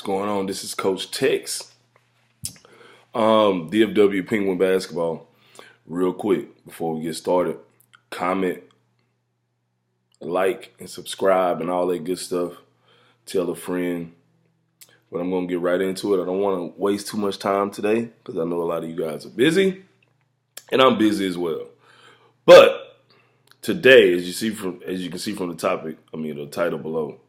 What's going on? This is Coach Tex. DFW Penguin basketball. Real quick before we get started, comment, like, and subscribe and all that good stuff. Tell a friend. But I'm going to get right into it. I don't want to waste too much time today because I know a lot of you guys are busy, and I'm busy as well. But today, as you can see from the topic, the title below,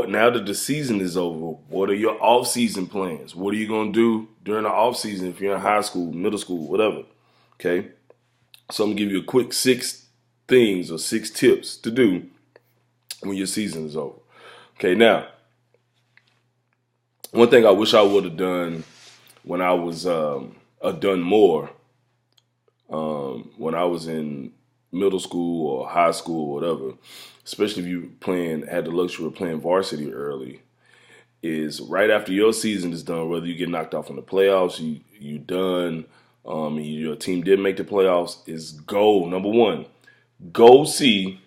now that the season is over, what are your off-season plans? What are you going to do during the off-season if you're in high school, middle school, whatever? Okay? So I'm going to give you a quick 6 things or 6 tips to do when your season is over. Okay, now, one thing I wish I would have done when I was done more when I was in middle school or high school or whatever, especially if you had the luxury of playing varsity early, is right after your season is done, whether you get knocked off in the playoffs, you done, and your team didn't make the playoffs, is number one, go see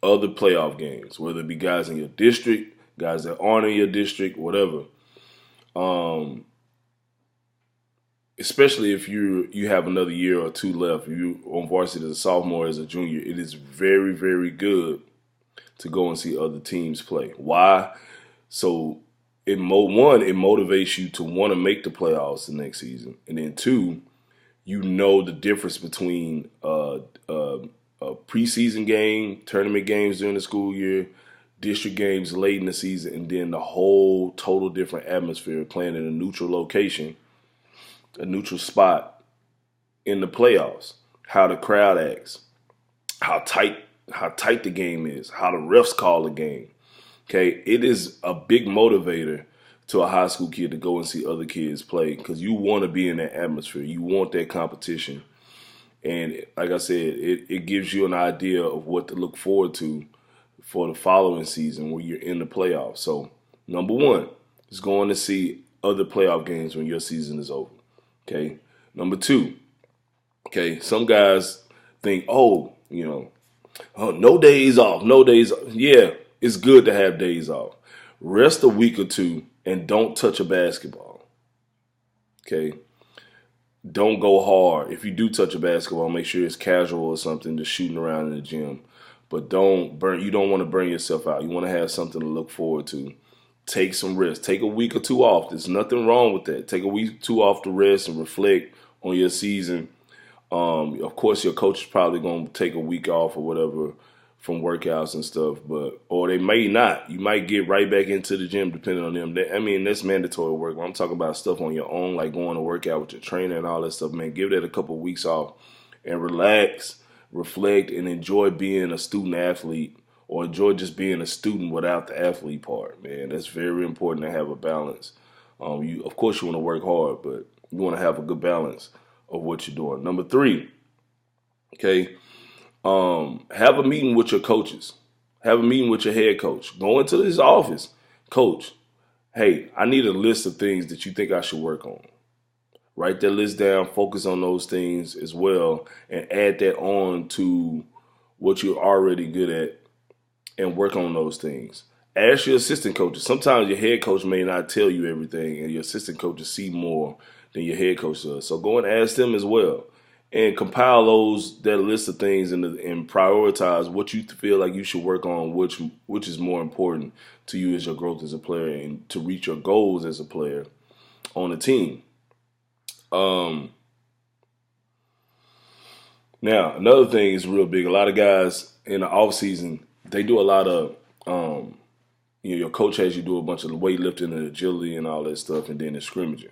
other playoff games, whether it be guys in your district, guys that aren't in your district, whatever. Especially if you have another year or 2 left, if you on varsity as a sophomore, as a junior, it is very, very good to go and see other teams play. Why? So it motivates you to want to make the playoffs the next season, and then 2, you know the difference between a preseason game, tournament games during the school year, district games late in the season, and then the whole total different atmosphere playing in a neutral location, a neutral spot in the playoffs, how the crowd acts, how tight the game is, how the refs call the game. Okay, it is a big motivator to a high school kid to go and see other kids play because you want to be in that atmosphere. You want that competition. And like I said, it gives you an idea of what to look forward to for the following season when you're in the playoffs. So, number 1 is going to see other playoff games when your season is over. Okay. Number 2, okay, some guys think, no days off, no days off. Yeah, it's good to have days off. Rest a week or 2 and don't touch a basketball. Okay. Don't go hard. If you do touch a basketball, make sure it's casual or something, just shooting around in the gym. But you don't want to burn yourself out. You want to have something to look forward to. Take some rest. Take a week or 2 off. There's nothing wrong with that. Take a week or 2 off to rest and reflect on your season. Of course, your coach is probably going to take a week off or whatever from workouts and stuff, or they may not. You might get right back into the gym depending on them. That's mandatory work. When I'm talking about stuff on your own, like going to work out with your trainer and all that stuff, man, give that a couple of weeks off and relax, reflect, and enjoy being a student athlete, or enjoy just being a student without the athlete part, man. That's very important to have a balance. Of course, you want to work hard, but you want to have a good balance of what you're doing. Number 3, okay, have a meeting with your coaches. Have a meeting with your head coach. Go into his office. Coach, hey, I need a list of things that you think I should work on. Write that list down, focus on those things as well, and add that on to what you're already good at and work on those things. Ask your assistant coaches. Sometimes your head coach may not tell you everything, and your assistant coaches see more than your head coach does. So go and ask them as well. And compile that list of things and prioritize what you feel like you should work on, which is more important to you as your growth as a player and to reach your goals as a player on the team. Now, another thing is real big. A lot of guys in the off season, they do a lot of, your coach has you do a bunch of weightlifting and agility and all that stuff, and then the scrimmaging.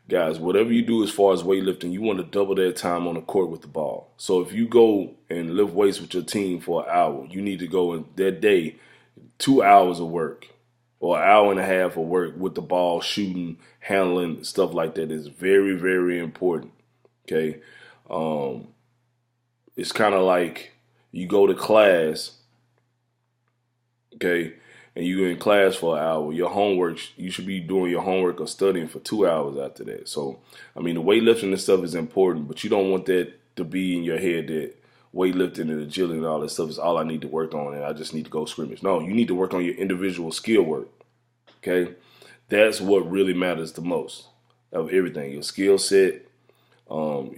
Guys, whatever you do as far as weightlifting, you want to double that time on the court with the ball. So if you go and lift weights with your team for an hour, you need to go in that day 2 hours of work or an hour and a half of work with the ball, shooting, handling, stuff like that is very, very important. Okay. It's kind of like you go to class, okay, and you're in class for an hour, your homework, you should be doing your homework or studying for 2 hours after that. So, the weightlifting and stuff is important, but you don't want that to be in your head that, weightlifting and agility and all that stuff is all I need to work on, and I just need to go scrimmage. No, you need to work on your individual skill work. Okay, that's what really matters the most of everything. Your skill set,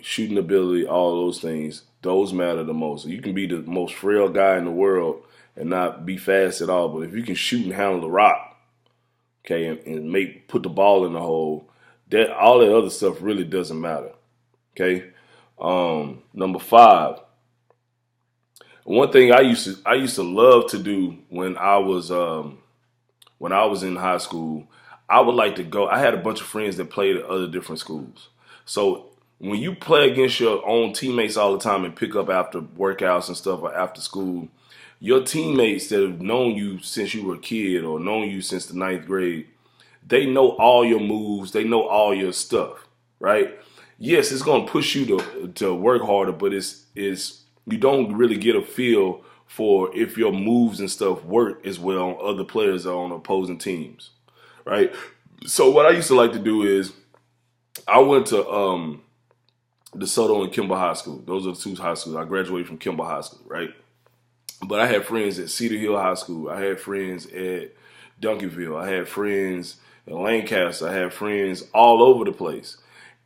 shooting ability, all those things. Those matter the most. You can be the most frail guy in the world and not be fast at all, but if you can shoot and handle the rock, okay, and put the ball in the hole, that all that other stuff really doesn't matter. Okay. Number 5. One thing I used to love to do when I was in high school, I would like to go. I had a bunch of friends that played at other different schools. So when you play against your own teammates all the time and pick up after workouts and stuff or after school, your teammates that have known you since you were a kid or known you since the ninth grade, they know all your moves. They know all your stuff, right? Yes, it's going to push you to work harder, but it's you don't really get a feel for if your moves and stuff work as well on other players or on opposing teams, right? So what I used to like to do is I went to DeSoto and Kimball High School. Those are the 2 high schools. I graduated from Kimball High School, right? But I had friends at Cedar Hill High School. I had friends at Duncanville. I had friends at Lancaster. I had friends all over the place.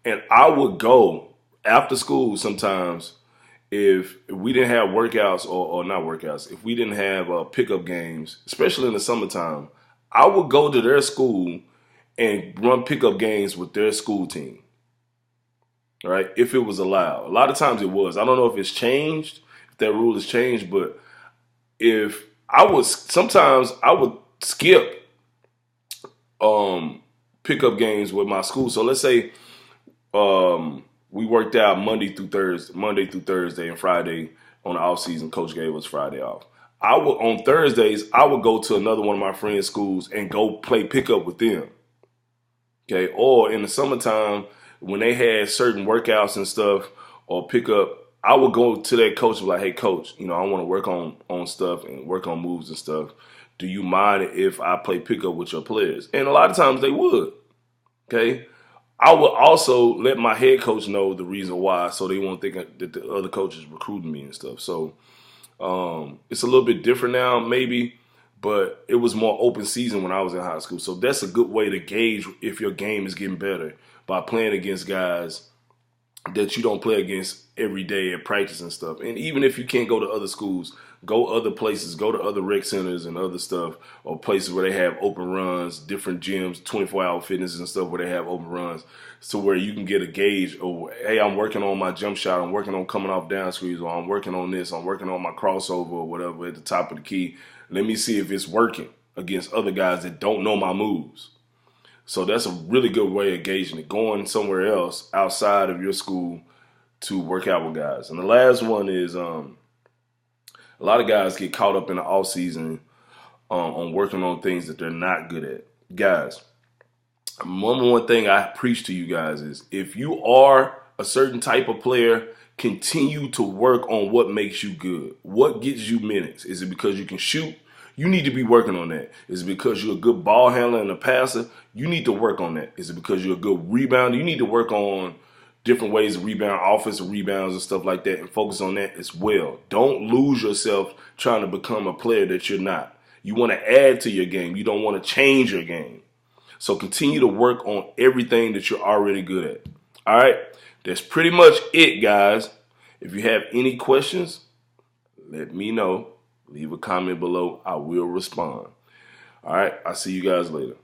And I would go after school sometimes if we didn't have workouts or not workouts, if we didn't have pickup games, especially in the summertime, I would go to their school and run pickup games with their school team, right? If it was allowed. A lot of times it was. I don't know if it's changed, if that rule has changed, but sometimes I would skip pickup games with my school. So let's say we worked out Monday through Thursday, and Friday on the off season. Coach gave us Friday off. On Thursdays, I would go to another one of my friends' schools and go play pickup with them. Okay, or in the summertime when they had certain workouts and stuff or pickup, I would go to that coach and be like, "Hey, coach, I want to work on stuff and work on moves and stuff. Do you mind if I play pickup with your players?" And a lot of times they would. Okay. I would also let my head coach know the reason why, so they won't think that the other coaches recruiting me and stuff. So it's a little bit different now, maybe, but it was more open season when I was in high school. So that's a good way to gauge if your game is getting better by playing against guys that you don't play against every day at practice and stuff. And even if you can't go to other schools, go other places, go to other rec centers and other stuff, or places where they have open runs, different gyms, 24-hour fitnesses and stuff where they have open runs, so where you can get a gauge of, hey, I'm working on my jump shot, I'm working on coming off down screens, or I'm working on this, I'm working on my crossover or whatever at the top of the key. Let me see if it's working against other guys that don't know my moves. So that's a really good way of gauging it, going somewhere else outside of your school to work out with guys. And the last one is a lot of guys get caught up in the off season on working on things that they're not good at. Guys, one thing I preach to you guys is if you are a certain type of player, continue to work on what makes you good. What gets you minutes? Is it because you can shoot? You need to be working on that. Is it because you're a good ball handler and a passer? You need to work on that. Is it because you're a good rebounder? You need to work on different ways to rebound, offensive rebounds and stuff like that, and focus on that as well. Don't lose yourself trying to become a player that you're not. You want to add to your game. You don't want to change your game. So continue to work on everything that you're already good at. All right? That's pretty much it, guys. If you have any questions, let me know. Leave a comment below. I will respond. All right. I'll see you guys later.